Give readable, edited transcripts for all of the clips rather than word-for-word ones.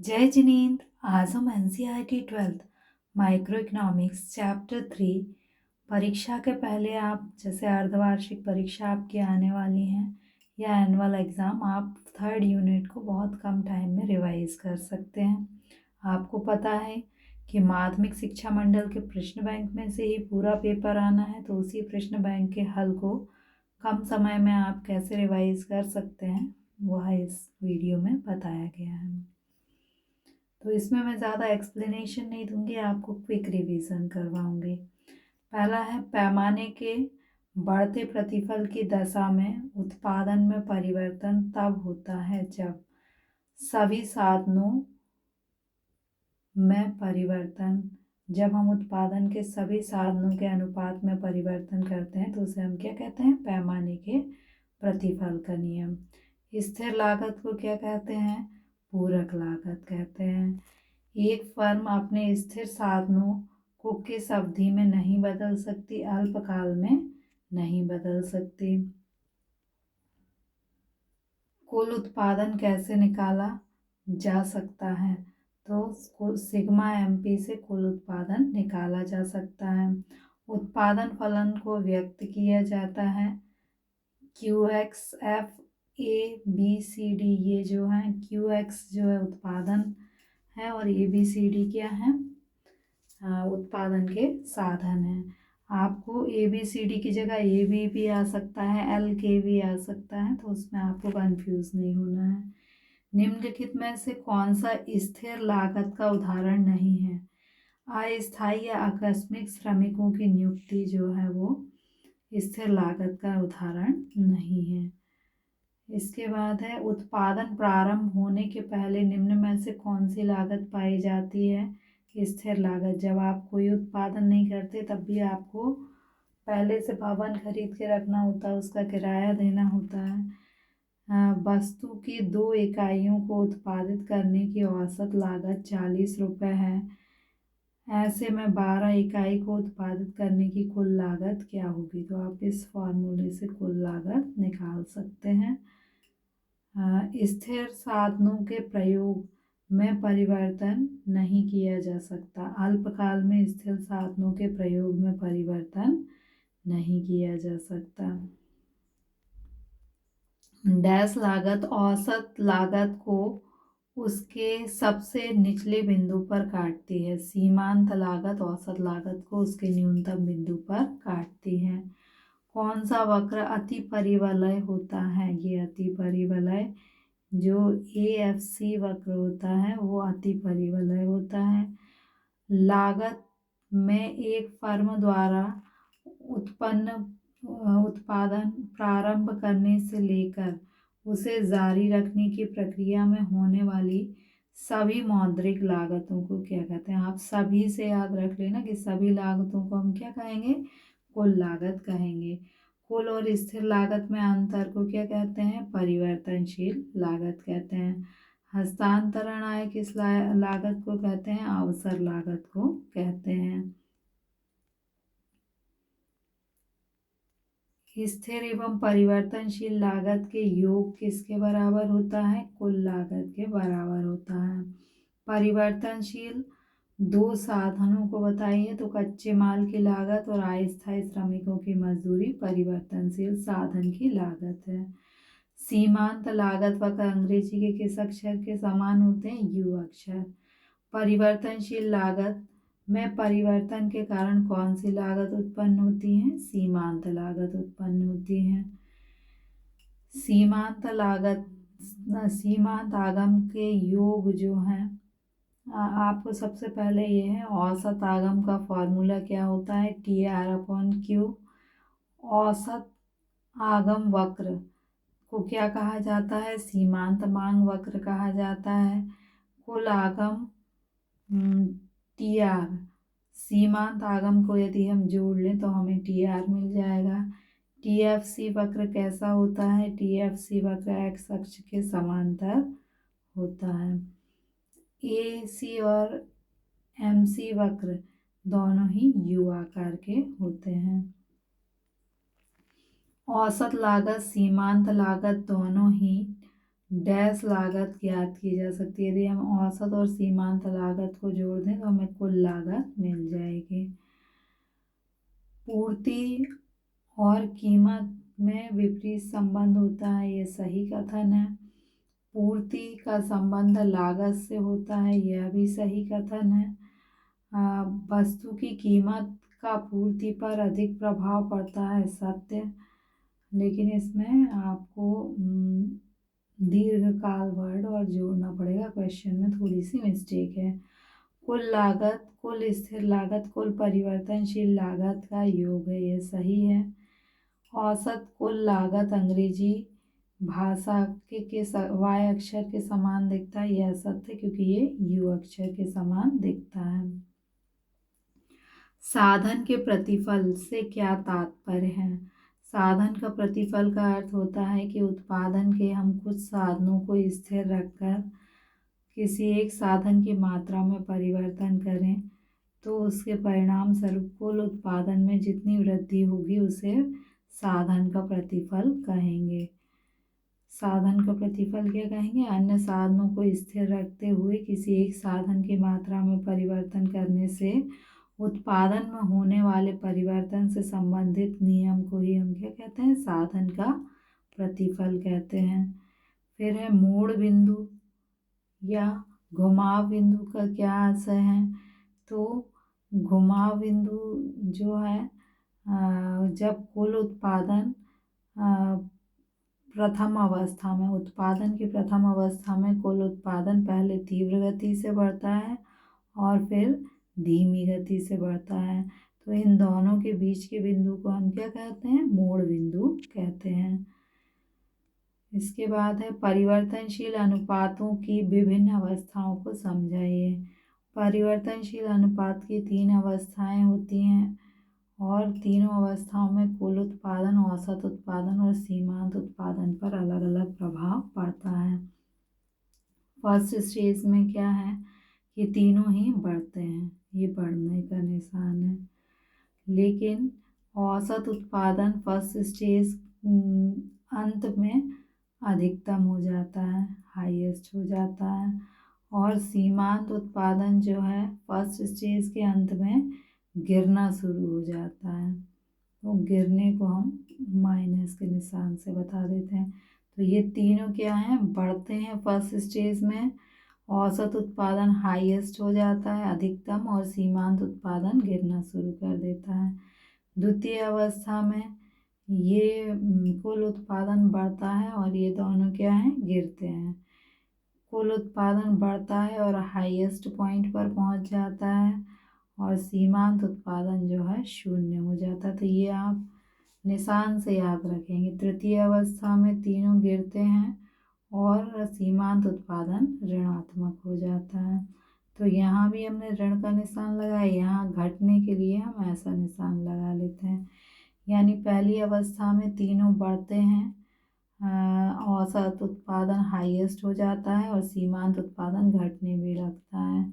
जय जिनेंद्र। आज हम NCERT 12th micro economics chapter 3 परीक्षा के पहले आप जैसे अर्धवार्षिक परीक्षा आपकी आने वाली हैं या एनुअल एग्ज़ाम, आप थर्ड यूनिट को बहुत कम टाइम में रिवाइज कर सकते हैं। आपको पता है कि माध्यमिक शिक्षा मंडल के प्रश्न बैंक में से ही पूरा पेपर आना है, तो उसी प्रश्न बैंक के हल को कम समय में आप कैसे रिवाइज कर सकते हैं वह इस वीडियो में बताया गया है। तो इसमें मैं ज़्यादा एक्सप्लेनेशन नहीं दूंगी, आपको क्विक रिवीजन करवाऊंगी। पहला है, पैमाने के बढ़ते प्रतिफल की दशा में उत्पादन में परिवर्तन तब होता है जब सभी साधनों में परिवर्तन, जब हम उत्पादन के सभी साधनों के अनुपात में परिवर्तन करते हैं तो उसे हम क्या कहते हैं, पैमाने के प्रतिफल का नियम। स्थिर लागत को क्या कहते हैं, पूरक लागत कहते हैं। एक फर्म अपने स्थिर साधनों को किस अवधि में नहीं बदल सकती, अल्पकाल में नहीं बदल सकती। कुल उत्पादन कैसे निकाला जा सकता है, तो सिग्मा एमपी से कुल उत्पादन निकाला जा सकता है। उत्पादन फलन को व्यक्त किया जाता है Q X F A B C D, ये जो है क्यू एक्स जो है उत्पादन है और ए बी सी डी क्या है, उत्पादन के साधन हैं। आपको ए बी सी डी की जगह ए बी भी आ सकता है, एल के भी आ सकता है, तो उसमें आपको कंफ्यूज नहीं होना है। निम्नलिखित में से कौन सा स्थिर लागत का उदाहरण नहीं है, अस्थायी या आकस्मिक श्रमिकों की नियुक्ति जो है वो स्थिर लागत का उदाहरण नहीं है। इसके बाद है, उत्पादन प्रारंभ होने के पहले निम्न में से कौन सी लागत पाई जाती है, स्थिर लागत। जब आप कोई उत्पादन नहीं करते तब भी आपको पहले से भवन खरीद के रखना होता है, उसका किराया देना होता है। वस्तु की 2 इकाइयों को उत्पादित करने की औसत लागत 40 रुपये है। ऐसे में 12 इकाई को उत्पादित करने की कुल लागत क्या होगी, तो आप इस फॉर्मूले से कुल लागत निकाल सकते हैं। स्थिर साधनों के प्रयोग में परिवर्तन नहीं किया जा सकता, अल्पकाल में स्थिर साधनों के प्रयोग में परिवर्तन नहीं किया जा सकता। डैश लागत औसत लागत को उसके सबसे निचले बिंदु पर काटती है, सीमांत लागत औसत लागत को उसके न्यूनतम बिंदु पर काटती है। कौन सा वक्र अति परिवलय होता है, ये अति परिवलय जो AFC वक्र होता है वो अति परिवलय होता है। लागत में एक फर्म द्वारा उत्पादन प्रारंभ करने से लेकर उसे जारी रखने की प्रक्रिया में होने वाली सभी मौद्रिक लागतों को क्या कहते हैं, आप सभी से याद रख लेना कि सभी लागतों को हम क्या कहेंगे, कुल लागत कहेंगे। कुल और स्थिर लागत में अंतर को क्या कहते हैं, परिवर्तनशील लागत कहते हैं। हस्तांतरण आय किस लागत को कहते हैं, अवसर लागत को कहते हैं। स्थिर एवं परिवर्तनशील लागत के योग किसके बराबर होता है, कुल लागत के बराबर होता है। परिवर्तनशील 2 साधनों को बताइए, तो कच्चे माल की लागत और अस्थायी श्रमिकों की मजदूरी परिवर्तनशील साधन की लागत है। सीमांत लागत वक्र अंग्रेजी के किस अक्षर के समान होते हैं, यू अक्षर। परिवर्तनशील लागत में परिवर्तन के कारण कौन सी लागत उत्पन्न होती है, सीमांत लागत उत्पन्न होती है। सीमांत लागत सीमांत आगम के योग जो है, आपको सबसे पहले ये है, औसत आगम का फॉर्मूला क्या होता है, TR/Q। औसत आगम वक्र को क्या कहा जाता है, सीमांत मांग वक्र कहा जाता है। कुल आगम TR, सीमांत आगम को यदि हम जोड़ लें तो हमें TR मिल जाएगा। TFC वक्र कैसा होता है, TFC वक्र एक्स अक्ष के समांतर होता है। AC और MC वक्र दोनों ही U आकार के होते हैं। औसत लागत सीमांत लागत दोनों ही डैश लागत ज्ञात की जा सकती है। यदि हम औसत और सीमांत लागत को जोड़ दें तो हमें कुल लागत मिल जाएगी। पूर्ति और कीमत में विपरीत संबंध होता है, ये सही कथन है। पूर्ति का संबंध लागत से होता है, यह भी सही कथन है। वस्तु की कीमत का पूर्ति पर अधिक प्रभाव पड़ता है, सत्य। लेकिन इसमें आपको दीर्घकाल वर्ड और जोड़ना पड़ेगा, क्वेश्चन में थोड़ी सी मिस्टेक है। कुल लागत, कुल स्थिर लागत कुल परिवर्तनशील लागत का योग है, यह सही है। औसत कुल लागत अंग्रेजी भाषा के वाय अक्षर के समान दिखता है, यह सत्य, क्योंकि ये यू अक्षर के समान दिखता है। साधन के प्रतिफल से क्या तात्पर्य है? साधन का प्रतिफल का अर्थ होता है कि उत्पादन के हम कुछ साधनों को स्थिर रखकर किसी एक साधन की मात्रा में परिवर्तन करें तो उसके परिणाम स्वरूप कुल उत्पादन में जितनी वृद्धि होगी उसे साधन का प्रतिफल कहेंगे। साधन का प्रतिफल क्या कहेंगे? अन्य साधनों को स्थिर रखते हुए किसी एक साधन की मात्रा में परिवर्तन करने से उत्पादन में होने वाले परिवर्तन से संबंधित नियम को ही हम क्या कहते हैं? साधन का प्रतिफल कहते हैं। फिर है मोड़ बिंदु या घुमाव बिंदु का क्या आशय है? तो घुमाव बिंदु जो है जब कुल उत्पादन प्रथम अवस्था में, उत्पादन की प्रथम अवस्था में कुल उत्पादन पहले तीव्र गति से बढ़ता है और फिर धीमी गति से बढ़ता है, तो इन दोनों के बीच के बिंदु को हम क्या कहते हैं? मोड़ बिंदु कहते हैं। इसके बाद है परिवर्तनशील अनुपातों की विभिन्न अवस्थाओं को समझाइए। परिवर्तनशील अनुपात की 3 अवस्थाएं होती हैं और तीनों अवस्थाओं में कुल उत्पादन, औसत उत्पादन और सीमांत उत्पादन पर अलग अलग प्रभाव पड़ता है। फर्स्ट स्टेज में क्या है कि तीनों ही बढ़ते हैं, ये बढ़ने का निशान है। लेकिन औसत उत्पादन फर्स्ट स्टेज अंत में अधिकतम हो जाता है, हाईएस्ट हो जाता है, और सीमांत उत्पादन जो है फर्स्ट स्टेज के अंत में गिरना शुरू हो जाता है। तो गिरने को हम माइनस के निशान से बता देते हैं। तो ये तीनों क्या हैं? बढ़ते हैं फर्स्ट स्टेज में, औसत उत्पादन हाईएस्ट हो जाता है, अधिकतम, और सीमांत उत्पादन गिरना शुरू कर देता है। द्वितीय अवस्था में ये कुल उत्पादन बढ़ता है और ये दोनों क्या हैं? गिरते हैं। कुल उत्पादन बढ़ता है और हाईएस्ट पॉइंट पर पहुंच जाता है और सीमांत उत्पादन जो है शून्य हो जाता है। तो ये आप निशान से याद रखेंगे। तृतीय अवस्था में तीनों गिरते हैं और सीमांत उत्पादन ऋणात्मक हो जाता है। तो यहाँ भी हमने ऋण का निशान लगाया, यहाँ घटने के लिए हम ऐसा निशान लगा लेते हैं। यानी पहली अवस्था में तीनों बढ़ते हैं, औसत उत्पादन हाईएस्ट हो जाता है और सीमांत उत्पादन घटने भी लगता है।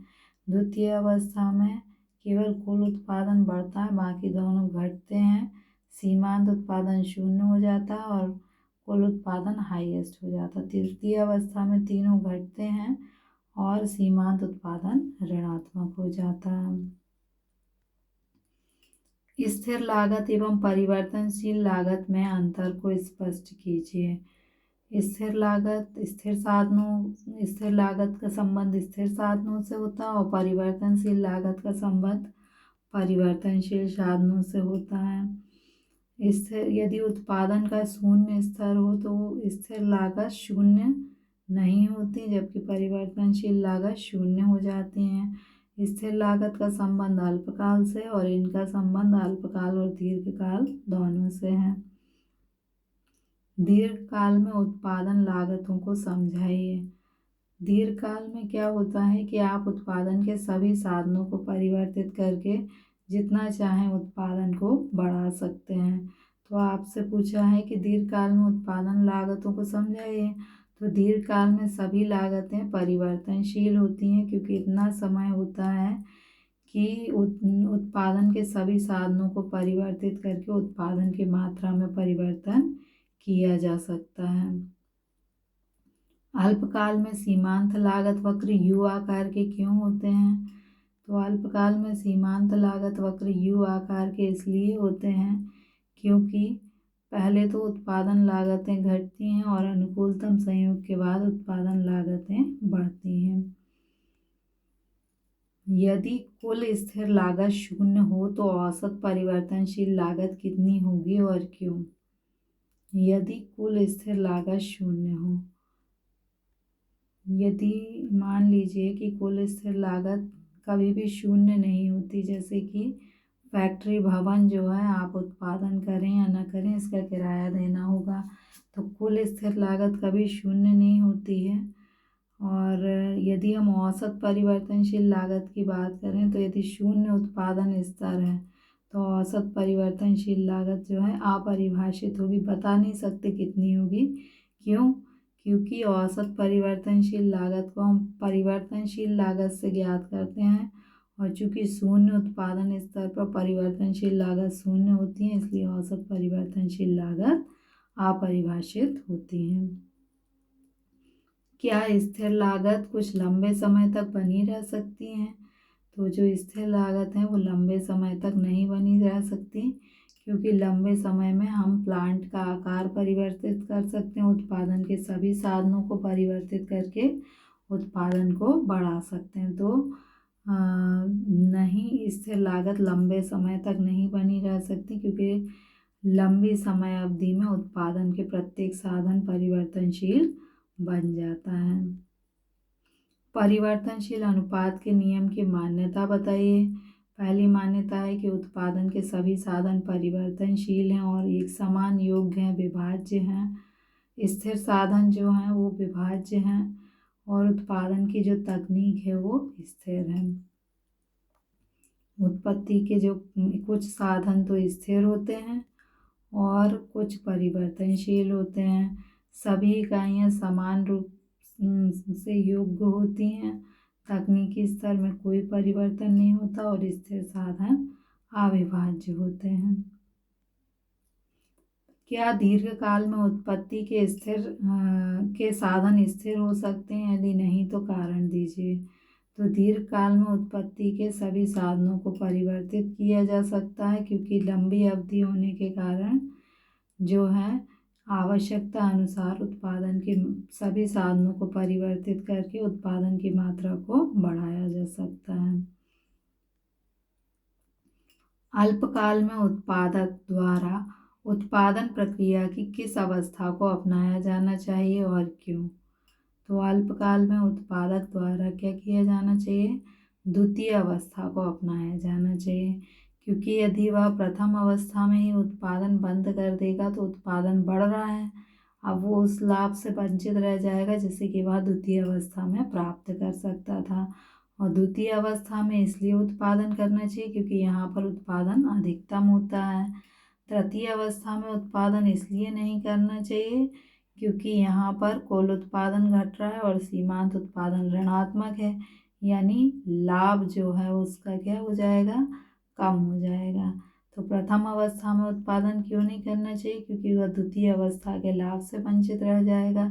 द्वितीय अवस्था में केवल कुल उत्पादन बढ़ता है, बाकी दोनों घटते हैं, सीमांत उत्पादन शून्य हो जाता है और कुल उत्पादन हाईएस्ट हो जाता है। तृतीय अवस्था में तीनों घटते हैं और सीमांत उत्पादन ऋणात्मक हो जाता है। स्थिर लागत एवं परिवर्तनशील लागत में अंतर को स्पष्ट कीजिए। स्थिर लागत स्थिर साधनों स्थिर लागत का संबंध स्थिर साधनों से होता है और परिवर्तनशील लागत का संबंध परिवर्तनशील साधनों से होता है। स्थिर यदि उत्पादन का शून्य स्तर हो तो स्थिर लागत शून्य नहीं होती, जबकि परिवर्तनशील लागत शून्य हो जाती हैं। स्थिर लागत का संबंध अल्पकाल से और इनका संबंध अल्पकाल और दीर्घकाल दोनों से है। दीर्घकाल में उत्पादन लागतों को समझाइए। दीर्घकाल में क्या होता है कि आप उत्पादन के सभी साधनों को परिवर्तित करके जितना चाहें उत्पादन को बढ़ा सकते हैं। तो आपसे पूछा है कि दीर्घकाल में उत्पादन लागतों को समझाइए। तो दीर्घकाल में सभी लागतें परिवर्तनशील होती हैं, क्योंकि इतना समय होता है कि उत्पादन के सभी साधनों को परिवर्तित करके उत्पादन की मात्रा में परिवर्तन किया जा सकता है। अल्पकाल में सीमांत लागत वक्र यू आकार के क्यों होते हैं? तो अल्पकाल में सीमांत लागत वक्र यू आकार के इसलिए होते हैं क्योंकि पहले तो उत्पादन लागतें घटती हैं और अनुकूलतम संयोग के बाद उत्पादन लागतें बढ़ती हैं। यदि कुल स्थिर लागत शून्य हो तो औसत परिवर्तनशील लागत कितनी होगी और क्यों? यदि कुल स्थिर लागत शून्य हो, यदि मान लीजिए कि कुल स्थिर लागत कभी भी शून्य नहीं होती, जैसे कि फैक्ट्री भवन जो है आप उत्पादन करें या ना करें इसका किराया देना होगा, तो कुल स्थिर लागत कभी शून्य नहीं होती है। और यदि हम औसत परिवर्तनशील लागत की बात करें तो यदि शून्य उत्पादन स्तर है तो औसत परिवर्तनशील लागत जो है अपरिभाषित होगी, बता नहीं सकते कितनी होगी। क्यों? क्योंकि औसत परिवर्तनशील लागत को हम परिवर्तनशील लागत से ज्ञात करते हैं और चूंकि शून्य उत्पादन स्तर पर परिवर्तनशील लागत शून्य होती है इसलिए औसत परिवर्तनशील लागत अपरिभाषित होती है। क्या स्थिर लागत कुछ लंबे समय तक बनी रह सकती हैं? तो जो स्थिर लागत है वो लंबे समय तक नहीं बनी रह सकती, क्योंकि लंबे समय में हम प्लांट का आकार परिवर्तित कर सकते हैं, उत्पादन के सभी साधनों को परिवर्तित करके उत्पादन को बढ़ा सकते हैं। तो नहीं, स्थिर लागत लंबे समय तक नहीं बनी रह सकती, क्योंकि लंबी समय अवधि में उत्पादन के प्रत्येक साधन परिवर्तनशील बन जाता है। परिवर्तनशील अनुपात के नियम की मान्यता बताइए। पहली मान्यता है कि उत्पादन के सभी साधन परिवर्तनशील हैं और एक समान योग्य हैं, विभाज्य हैं। स्थिर साधन जो हैं वो विभाज्य हैं और उत्पादन की जो तकनीक है वो स्थिर है। उत्पत्ति के जो कुछ साधन तो स्थिर होते हैं और कुछ परिवर्तनशील होते हैं। सभी इकाइयाँ समान रूप से योग्य होती हैं, तकनीकी स्तर में कोई परिवर्तन नहीं होता और स्थिर साधन अविभाज्य होते हैं। क्या दीर्घकाल में उत्पत्ति के साधन स्थिर हो सकते हैं? यदि नहीं तो कारण दीजिए। तो दीर्घकाल में उत्पत्ति के सभी साधनों को परिवर्तित किया जा सकता है, क्योंकि लंबी अवधि होने के कारण जो है आवश्यकता अनुसार उत्पादन के सभी साधनों को परिवर्तित करके उत्पादन की मात्रा को बढ़ाया जा सकता है। अल्पकाल में उत्पादक द्वारा उत्पादन प्रक्रिया की किस अवस्था को अपनाया जाना चाहिए और क्यों? तो अल्पकाल में उत्पादक द्वारा क्या किया जाना चाहिए? द्वितीय अवस्था को अपनाया जाना चाहिए, क्योंकि यदि वह प्रथम अवस्था में ही उत्पादन बंद कर देगा तो उत्पादन बढ़ रहा है, अब वो उस लाभ से वंचित रह जाएगा जिसे कि वह द्वितीय अवस्था में प्राप्त कर सकता था। और द्वितीय अवस्था में इसलिए उत्पादन करना चाहिए क्योंकि यहाँ पर उत्पादन अधिकतम होता है। तृतीय अवस्था में उत्पादन इसलिए नहीं करना चाहिए क्योंकि यहाँ पर कुल उत्पादन घट रहा है और सीमांत उत्पादन ऋणात्मक है, यानी लाभ जो है उसका क्या हो जाएगा? कम हो जाएगा। तो प्रथम अवस्था में उत्पादन क्यों नहीं करना चाहिए? क्योंकि वह द्वितीय अवस्था के लाभ से वंचित रह जाएगा।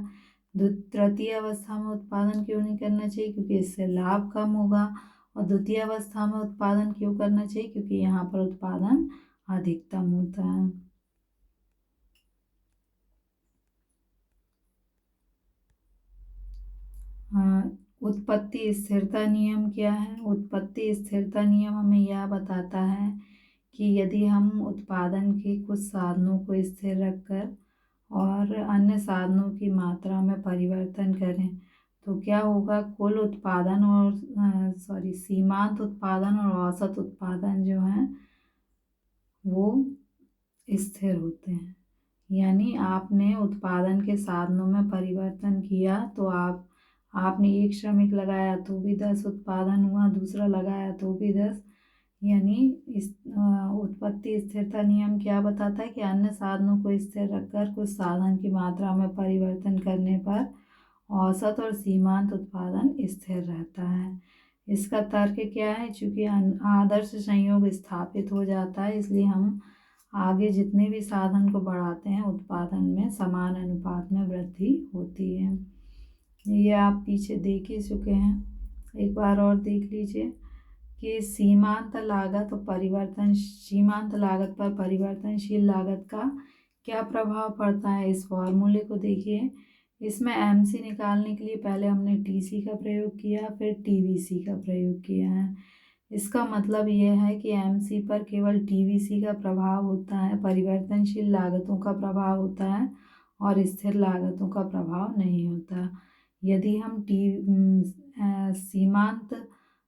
तृतीय अवस्था में उत्पादन क्यों नहीं करना चाहिए? क्योंकि इससे लाभ कम होगा। और द्वितीय अवस्था में उत्पादन क्यों करना चाहिए? क्योंकि यहाँ पर उत्पादन अधिकतम होता है। उत्पत्ति स्थिरता नियम क्या है? उत्पत्ति स्थिरता नियम हमें यह बताता है कि यदि हम उत्पादन के कुछ साधनों को स्थिर रखकर और अन्य साधनों की मात्रा में परिवर्तन करें तो क्या होगा? कुल उत्पादन और सीमांत उत्पादन और औसत उत्पादन जो है वो स्थिर होते हैं। यानी आपने उत्पादन के साधनों में परिवर्तन किया तो आपने एक श्रमिक लगाया तो भी 10 उत्पादन हुआ, दूसरा लगाया तो भी 10। यानी इस उत्पत्ति स्थिरता नियम क्या बताता है कि अन्य साधनों को स्थिर रखकर कुछ साधन की मात्रा में परिवर्तन करने पर औसत और सीमांत उत्पादन स्थिर रहता है। इसका तर्क क्या है? चूंकि आदर्श संयोग स्थापित हो जाता है इसलिए हम आगे जितने भी साधन को बढ़ाते हैं उत्पादन में समान अनुपात में वृद्धि होती है। ये आप पीछे देख ही चुके हैं, एक बार और देख लीजिए कि सीमांत लागत पर परिवर्तनशील लागत का क्या प्रभाव पड़ता है। इस फॉर्मूले को देखिए, इसमें एमसी निकालने के लिए पहले हमने टीसी का प्रयोग किया, फिर टीवीसी का प्रयोग किया है। इसका मतलब यह है कि एमसी पर केवल टीवीसी का प्रभाव होता है, परिवर्तनशील लागतों का प्रभाव होता है और स्थिर लागतों का प्रभाव नहीं होता। यदि हम सीमांत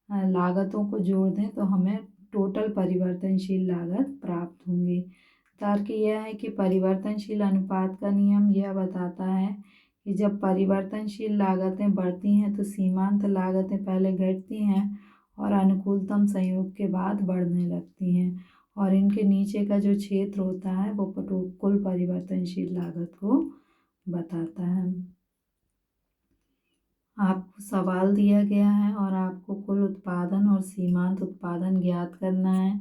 लागतों को जोड़ दें तो हमें टोटल परिवर्तनशील लागत प्राप्त होंगी। तार्किक यह है कि परिवर्तनशील अनुपात का नियम यह बताता है कि जब परिवर्तनशील लागतें बढ़ती हैं तो सीमांत लागतें पहले घटती हैं और अनुकूलतम संयोग के बाद बढ़ने लगती हैं, और इनके नीचे का जो क्षेत्र होता है वो कुल परिवर्तनशील लागत को बताता है। आपको सवाल दिया गया है और आपको कुल उत्पादन और सीमांत उत्पादन ज्ञात करना है।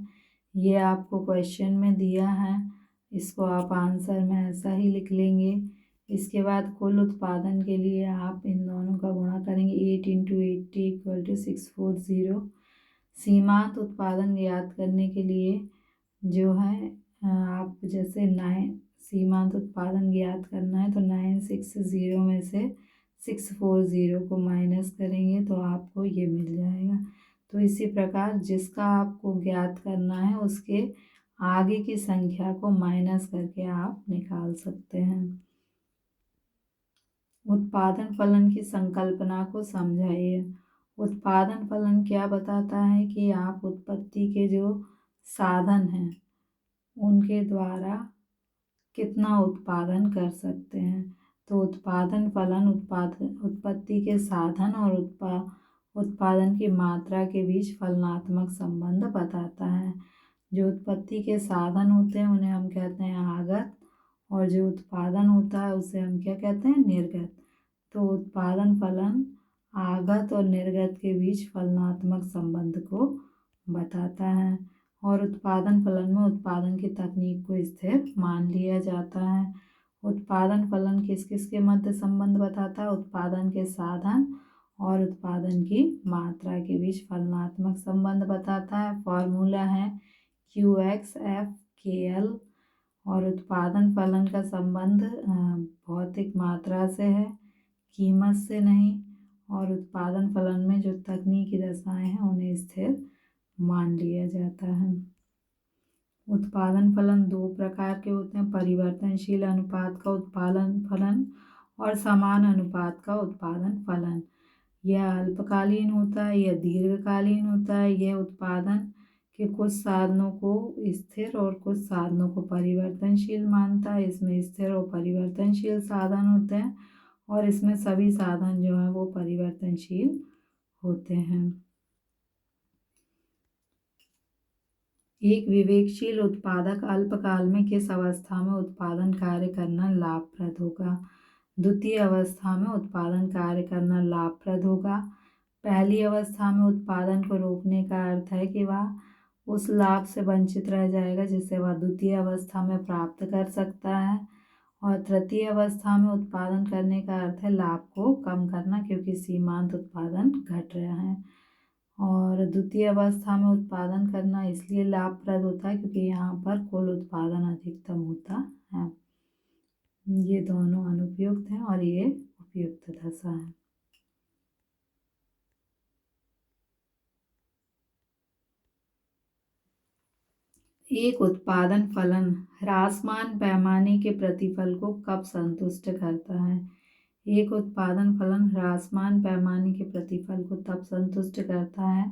ये आपको क्वेश्चन में दिया है, इसको आप आंसर में ऐसा ही लिख लेंगे। इसके बाद कुल उत्पादन के लिए आप इन दोनों का गुणा करेंगे, 8 × 80 = 640। सीमांत उत्पादन ज्ञात करने के लिए जो है आप जैसे 9 सीमांत उत्पादन ज्ञात करना है तो 960 में से 640 को माइनस करेंगे तो आपको ये मिल जाएगा। तो इसी प्रकार जिसका आपको ज्ञात करना है उसके आगे की संख्या को माइनस करके आप निकाल सकते हैं। उत्पादन फलन की संकल्पना को समझाइए। उत्पादन फलन क्या बताता है कि आप उत्पत्ति के जो साधन हैं उनके द्वारा कितना उत्पादन कर सकते हैं। तो उत्पादन फलन उत्पत्ति के साधन और उत्पादन की मात्रा के बीच फलनात्मक संबंध बताता है। जो उत्पत्ति के साधन होते हैं उन्हें हम कहते हैं आगत, और जो उत्पादन होता है उसे हम क्या कहते हैं, निर्गत। तो उत्पादन फलन आगत और निर्गत के बीच फलनात्मक संबंध को बताता है, और उत्पादन फलन में उत्पादन की तकनीक को स्थिर मान लिया जाता है। उत्पादन फलन किस किस के मध्य संबंध बताता है, उत्पादन के साधन और उत्पादन की मात्रा के बीच फलनात्मक संबंध बताता है। फॉर्मूला है QX/FKL, और उत्पादन फलन का संबंध भौतिक मात्रा से है, कीमत से नहीं, और उत्पादन फलन में जो तकनीकी दशाएं हैं उन्हें स्थिर मान लिया जाता है। उत्पादन फलन दो प्रकार के होते हैं, परिवर्तनशील अनुपात का उत्पादन फलन और समान अनुपात का उत्पादन फलन। यह अल्पकालीन होता है, यह दीर्घकालीन होता है। यह उत्पादन के कुछ साधनों को स्थिर और कुछ साधनों को परिवर्तनशील मानता है। इसमें स्थिर और परिवर्तनशील साधन होते हैं और इसमें सभी साधन जो हैं वो परिवर्तनशील होते हैं। एक विवेकशील उत्पादक अल्पकाल में किस अवस्था में उत्पादन कार्य करना लाभप्रद होगा। द्वितीय अवस्था में उत्पादन कार्य करना लाभप्रद होगा। पहली अवस्था में उत्पादन को रोकने का अर्थ है कि वह उस लाभ से वंचित रह जाएगा जिसे वह द्वितीय अवस्था में प्राप्त कर सकता है, और तृतीय अवस्था में उत्पादन करने का अर्थ है लाभ को कम करना, क्योंकि सीमांत उत्पादन घट रहा है। और द्वितीय अवस्था में उत्पादन करना इसलिए लाभप्रद होता है क्योंकि यहाँ पर कुल उत्पादन अधिकतम होता है। ये दोनों अनुपयुक्त हैं और ये उपयुक्त दशा है। एक उत्पादन फलन ह्रासमान पैमाने के प्रतिफल को कब संतुष्ट करता है। एक उत्पादन फलन ह्रासमान पैमाने के प्रतिफल को तब संतुष्ट करता है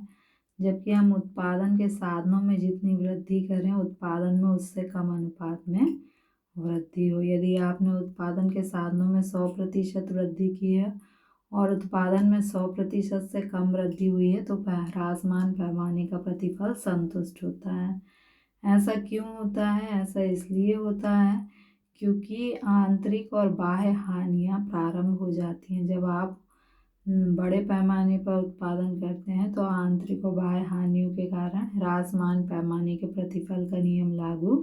जबकि हम उत्पादन के साधनों में जितनी वृद्धि करें उत्पादन में उससे कम अनुपात में वृद्धि हो। यदि आपने उत्पादन के साधनों में 100% वृद्धि की है और उत्पादन में 100% से कम वृद्धि हुई है तो ह्रासमान पैमाने का प्रतिफल संतुष्ट होता है। ऐसा क्यों होता है? ऐसा इसलिए होता है क्योंकि आंतरिक और बाह्य हानियाँ प्रारंभ हो जाती हैं। जब आप बड़े पैमाने पर उत्पादन करते हैं तो आंतरिक और बाह्य हानियों के कारण ह्रासमान पैमाने के प्रतिफल का नियम लागू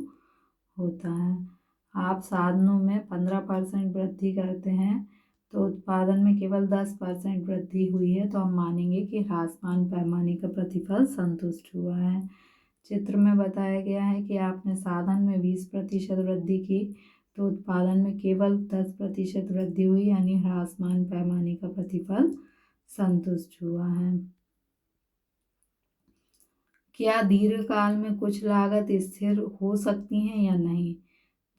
होता है। आप साधनों में 15% वृद्धि करते हैं तो उत्पादन में केवल 10% वृद्धि हुई है, तो हम मानेंगे कि ह्रासमान पैमाने का प्रतिफल संतुष्ट हुआ है। चित्र में बताया गया है कि आपने साधन में 20% वृद्धि की तो उत्पादन में केवल 10% वृद्धि हुई, यानी ह्रासमान पैमाने का प्रतिफल संतुष्ट हुआ है। क्या दीर्घकाल में कुछ लागत स्थिर हो सकती हैं या नहीं?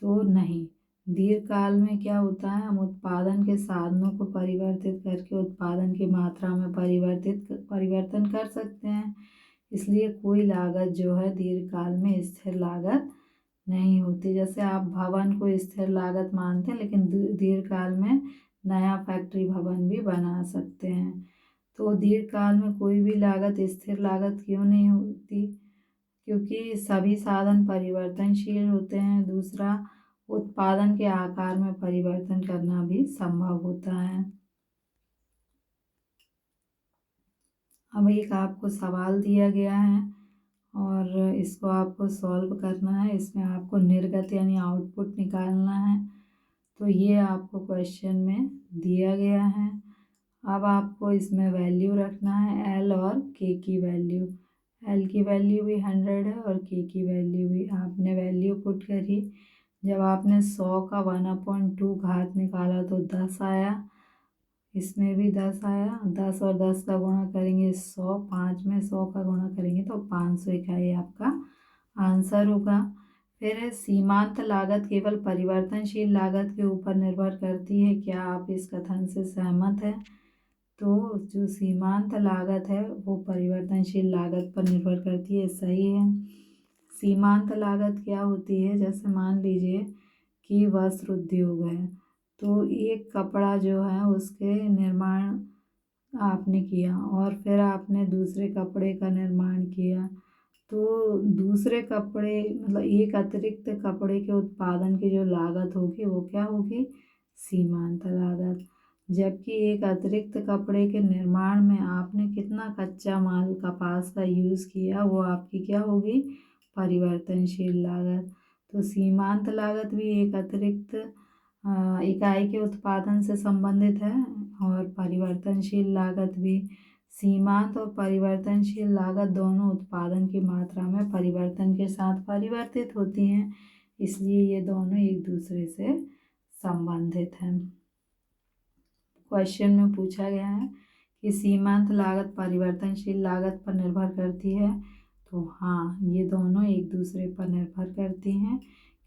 तो नहीं। दीर्घकाल में क्या होता है, हम उत्पादन के साधनों को परिवर्तित करके उत्पादन की मात्रा में परिवर्तन कर सकते हैं, इसलिए कोई लागत जो है दीर्घकाल में स्थिर लागत नहीं होती। जैसे आप भवन को स्थिर लागत मानते हैं, लेकिन दीर्घकाल में नया फैक्ट्री भवन भी बना सकते हैं। तो दीर्घकाल में कोई भी लागत स्थिर लागत क्यों नहीं होती? क्योंकि सभी साधन परिवर्तनशील होते हैं। दूसरा, उत्पादन के आकार में परिवर्तन करना भी संभव होता है। अब एक आपको सवाल दिया गया है और इसको आपको सॉल्व करना है। इसमें आपको निर्गत यानी आउटपुट निकालना है। तो ये आपको क्वेश्चन में दिया गया है। अब आपको इसमें वैल्यू रखना है एल और के की वैल्यू। एल की वैल्यू भी 100 है और के की वैल्यू भी। आपने वैल्यू पुट करी। जब आपने 100 का 1/2 घात निकाला तो 10 आया। इसमें भी 10 आया। 10 और 10 का गुणा करेंगे 100, 5 में 100 का गुणा करेंगे तो 500 इकाई आपका आंसर होगा। फिर सीमांत लागत केवल परिवर्तनशील लागत के ऊपर निर्भर करती है। क्या आप इस कथन से सहमत हैं? तो जो सीमांत लागत है वो परिवर्तनशील लागत पर निर्भर करती है, सही है। सीमांत लागत क्या होती है? जैसे मान लीजिए कि वस्त्र उद्योग है, तो एक कपड़ा जो है उसके निर्माण आपने किया और फिर आपने दूसरे कपड़े का निर्माण किया, तो दूसरे कपड़े मतलब एक अतिरिक्त कपड़े के उत्पादन की जो लागत होगी वो क्या होगी? सीमांत लागत। जबकि एक अतिरिक्त कपड़े के निर्माण में आपने कितना कच्चा माल कपास का यूज़ किया वो आपकी क्या होगी? परिवर्तनशील लागत। तो सीमांत लागत भी एक अतिरिक्त इकाई के उत्पादन से संबंधित है और परिवर्तनशील लागत भी। सीमांत और परिवर्तनशील लागत दोनों उत्पादन की मात्रा में परिवर्तन के साथ परिवर्तित होती हैं, इसलिए ये दोनों एक दूसरे से संबंधित हैं। क्वेश्चन में पूछा गया है कि सीमांत लागत परिवर्तनशील लागत पर निर्भर करती है, तो हाँ, ये दोनों एक दूसरे पर निर्भर करती हैं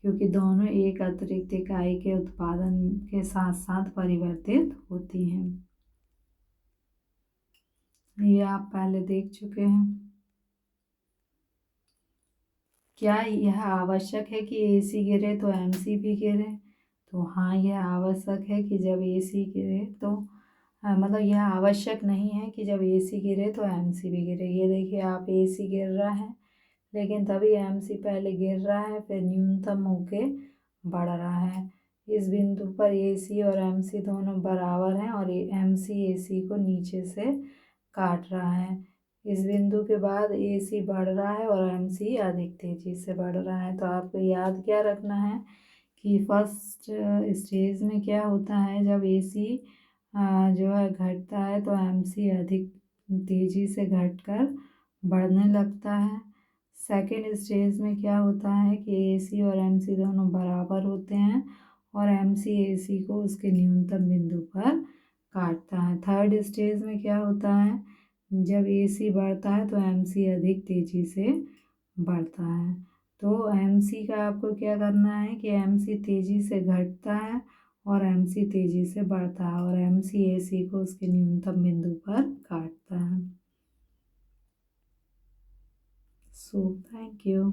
क्योंकि दोनों एक अतिरिक्त इकाई के उत्पादन के साथ साथ परिवर्तित होती हैं। ये आप पहले देख चुके हैं। क्या यह आवश्यक है कि एसी गिरे तो एमसी भी गिरे? तो हाँ, यह आवश्यक है कि जब एसी गिरे तो मतलब यह आवश्यक नहीं है कि जब एसी गिरे तो एमसी भी गिरे। ये देखिए, आप एसी गिर रहा है लेकिन तभी एमसी पहले गिर रहा है, फिर न्यूनतम होके बढ़ रहा है। इस बिंदु पर एसी और एमसी दोनों बराबर हैं और एमसी एसी को नीचे से काट रहा है। इस बिंदु के बाद एसी बढ़ रहा है और एमसी अधिक तेजी से बढ़ रहा है। तो आपको याद क्या रखना है कि फर्स्ट स्टेज में क्या होता है, जब एसी जो है घटता है तो एमसी अधिक तेजी से घटकर बढ़ने लगता है। सेकेंड स्टेज में क्या होता है कि एसी और एमसी दोनों बराबर होते हैं और एमसी एसी को उसके न्यूनतम बिंदु पर काटता है। थर्ड स्टेज में क्या होता है, जब एसी बढ़ता है तो एमसी अधिक तेजी से बढ़ता है। तो एमसी का आपको क्या करना है कि एमसी तेजी से घटता है और एमसी तेजी से बढ़ता है और एमसी एसी को उसके न्यूनतम बिंदु पर काटता है। So, thank you.